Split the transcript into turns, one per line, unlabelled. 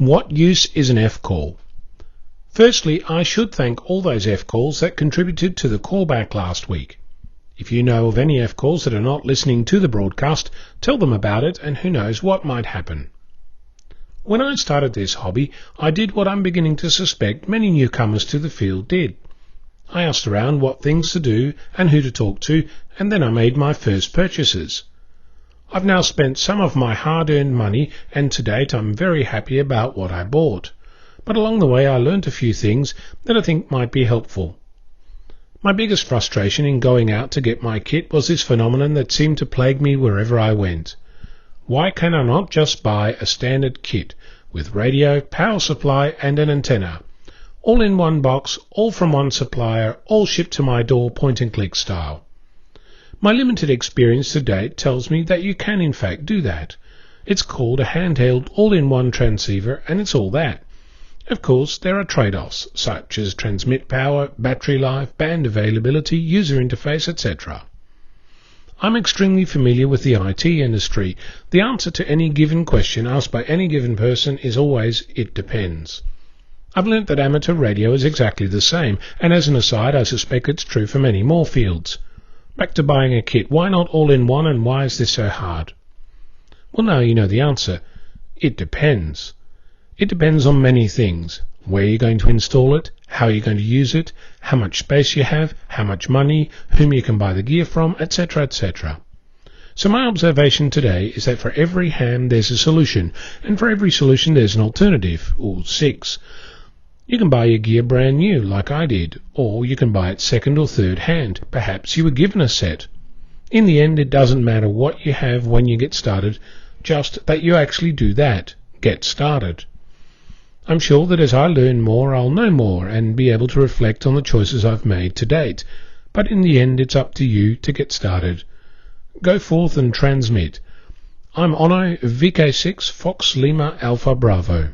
What use is an F-call? Firstly, I should thank all those F-calls that contributed to the callback last week. If you know of any F-calls that are not listening to the broadcast, tell them about it and who knows what might happen. When I started this hobby, I did what I'm beginning to suspect many newcomers to the field did. I asked around what things to do and who to talk to, and then I made my first purchases. I've now spent some of my hard-earned money, and to date I'm very happy about what I bought. But along the way I learnt a few things that I think might be helpful. My biggest frustration in going out to get my kit was this phenomenon that seemed to plague me wherever I went. Why can I not just buy a standard kit with radio, power supply and an antenna? All in one box, all from one supplier, all shipped to my door point-and-click style. My limited experience to date tells me that you can in fact do that. It's called a handheld all-in-one transceiver and it's all that. Of course, there are trade-offs, such as transmit power, battery life, band availability, user interface, etc. I'm extremely familiar with the IT industry. The answer to any given question asked by any given person is always, it depends. I've learnt that amateur radio is exactly the same, and as an aside, I suspect it's true for many more fields. Back to buying a kit. Why not all in one, and why is this so hard? Well, now you know the answer. It depends. It depends on many things. Where you're going to install it, how you're going to use it, how much space you have, how much money, whom you can buy the gear from, etc., etc. So my observation today is that for every ham there's a solution, and for every solution there's an alternative, or 6. You can buy your gear brand new, like I did, or you can buy it second or third hand. Perhaps you were given a set. In the end, it doesn't matter what you have when you get started, just that you actually do that, get started. I'm sure that as I learn more, I'll know more and be able to reflect on the choices I've made to date. But in the end, it's up to you to get started. Go forth and transmit. I'm Ono, VK6 Fox Lima Alpha Bravo.